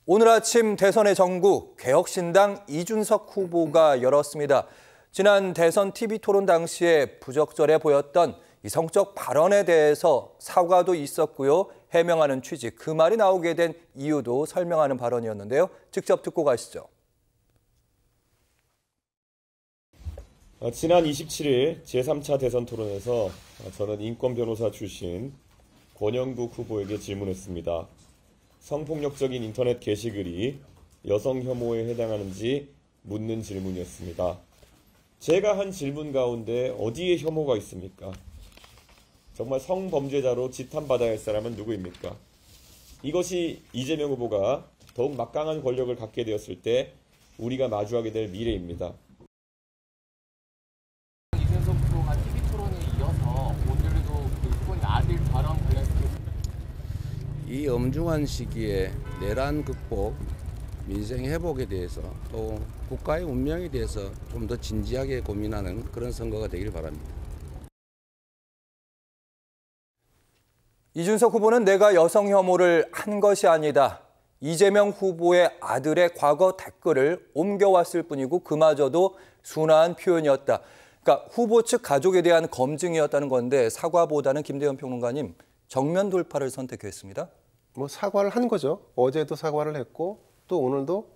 오늘 아침 대선의 정국 개혁신당 이준석 후보가 열었습니다. 지난 대선 TV 토론 당시에 부적절해 보였던 이 성적 발언에 대해서 사과도 있었고요. 해명하는 취지, 그 말이 나오게 된 이유도 설명하는 발언이었는데요. 직접 듣고 가시죠. 지난 27일 제3차 대선 토론에서 저는 인권 변호사 출신 권영국 후보에게 질문했습니다. 성폭력적인 인터넷 게시글이 여성 혐오에 해당하는지 묻는 질문이었습니다. 제가 한 질문 가운데 어디에 혐오가 있습니까? 정말 성범죄자로 지탄받아야 할 사람은 누구입니까? 이것이 이재명 후보가 더욱 막강한 권력을 갖게 되었을 때 우리가 마주하게 될 미래입니다. 이준석 후보가 TV 토론에 이어서 오늘도 후보님 아들 발언 관련해서 이 엄중한 시기에 내란 극복, 민생 회복에 대해서 또 국가의 운명에 대해서 좀 더 진지하게 고민하는 그런 선거가 되길 바랍니다. 이준석 후보는 내가 여성 혐오를 한 것이 아니다. 이재명 후보의 아들의 과거 댓글을 옮겨왔을 뿐이고 그마저도 순화한 표현이었다. 그러니까 후보 측 가족에 대한 검증이었다는 건데 사과보다는 김대현 평론가님 정면 돌파를 선택했습니다. 사과를 한 거죠. 어제도 사과를 했고 또 오늘도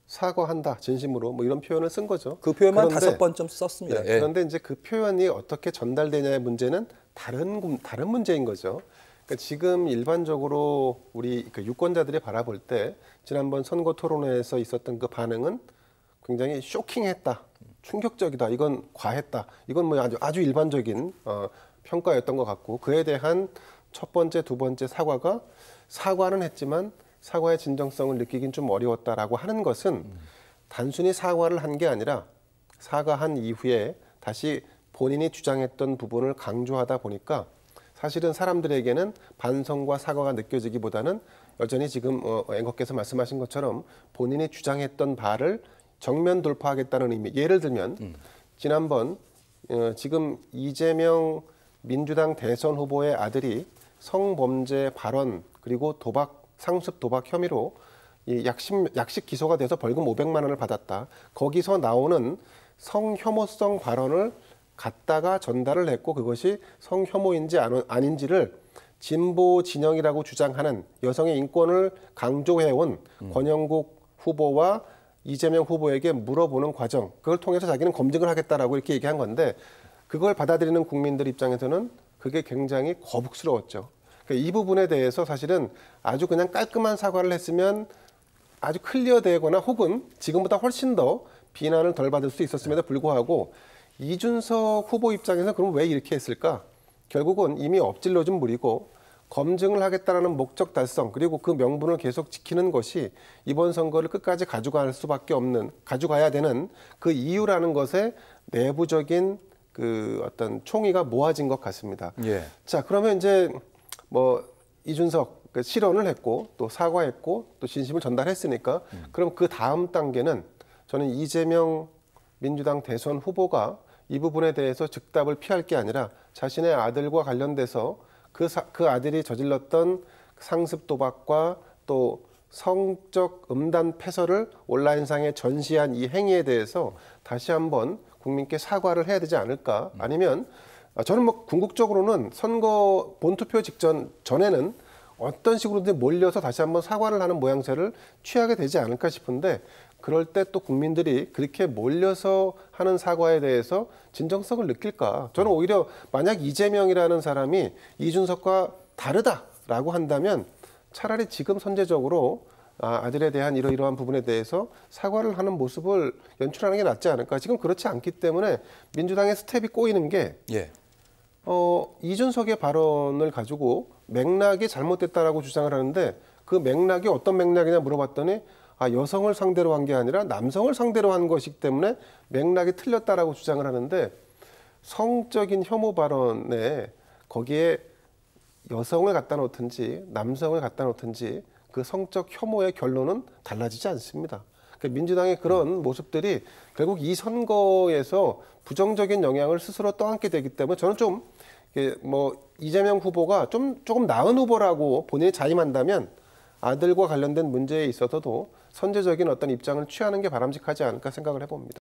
사과한다 진심으로 이런 표현을 쓴 거죠. 그 표현만 5번쯤 썼습니다. 네, 그런데 이제 그 표현이 어떻게 전달되냐의 문제는 다른 문제인 거죠. 그러니까 지금 일반적으로 우리 유권자들이 바라볼 때 지난번 선거 토론회에서 있었던 그 반응은 굉장히 쇼킹했다, 충격적이다, 이건 과했다, 이건 아주 일반적인 평가였던 것 같고 그에 대한 첫 번째, 두 번째 사과는 했지만 사과의 진정성을 느끼긴 좀 어려웠다라고 하는 것은 단순히 사과를 한 게 아니라 사과한 이후에 다시 본인이 주장했던 부분을 강조하다 보니까 사실은 사람들에게는 반성과 사과가 느껴지기보다는 여전히 지금 앵커께서 말씀하신 것처럼 본인이 주장했던 바를 정면 돌파하겠다는 의미. 예를 들면 지난번 지금 이재명 민주당 대선 후보의 아들이 성범죄 발언 그리고 상습 도박 혐의로 약식 기소가 돼서 벌금 500만 원을 받았다. 거기서 나오는 성혐오성 발언을 갖다가 전달을 했고 그것이 성혐오인지 아닌지를 진보 진영이라고 주장하는 여성의 인권을 강조해온 권영국 후보와 이재명 후보에게 물어보는 과정, 그걸 통해서 자기는 검증을 하겠다라고 이렇게 얘기한 건데 그걸 받아들이는 국민들 입장에서는 그게 굉장히 거북스러웠죠. 그러니까 이 부분에 대해서 사실은 아주 그냥 깔끔한 사과를 했으면 아주 클리어되거나 혹은 지금보다 훨씬 더 비난을 덜 받을 수 있었음에도 불구하고 이준석 후보 입장에서 그럼 왜 이렇게 했을까? 결국은 이미 엎질러진 물이고 검증을 하겠다는 목적 달성 그리고 그 명분을 계속 지키는 것이 이번 선거를 끝까지 가져가야 되는 그 이유라는 것에 내부적인 그 어떤 총의가 모아진 것 같습니다. 예. 자, 그러면 이제 이준석 실언을 했고 또 사과했고 또 진심을 전달했으니까 그럼 그 다음 단계는 저는 이재명 민주당 대선 후보가 이 부분에 대해서 즉답을 피할 게 아니라 자신의 아들과 관련돼서 그 아들이 저질렀던 상습 도박과 또 성적 음란 패설을 온라인상에 전시한 이 행위에 대해서 다시 한번 국민께 사과를 해야 되지 않을까? 아니면 저는 궁극적으로는 선거 본투표 전에는 어떤 식으로든 몰려서 다시 한번 사과를 하는 모양새를 취하게 되지 않을까 싶은데 그럴 때 또 국민들이 그렇게 몰려서 하는 사과에 대해서 진정성을 느낄까? 저는 오히려 만약 이재명이라는 사람이 이준석과 다르다라고 한다면 차라리 지금 선제적으로 아들에 대한 이러이러한 부분에 대해서 사과를 하는 모습을 연출하는 게 낫지 않을까? 지금 그렇지 않기 때문에 민주당의 스텝이 꼬이는 게 이준석의 발언을 가지고 맥락이 잘못됐다라고 주장을 하는데 그 맥락이 어떤 맥락이냐 물어봤더니 여성을 상대로 한 게 아니라 남성을 상대로 한 것이기 때문에 맥락이 틀렸다라고 주장을 하는데 성적인 혐오 발언에 거기에 여성을 갖다 놓든지 남성을 갖다 놓든지 그 성적 혐오의 결론은 달라지지 않습니다. 그러니까 민주당의 그런 모습들이 결국 이 선거에서 부정적인 영향을 스스로 떠안게 되기 때문에 저는 좀 이재명 후보가 조금 나은 후보라고 본인이 자임한다면 아들과 관련된 문제에 있어서도 선제적인 어떤 입장을 취하는 게 바람직하지 않을까 생각을 해봅니다.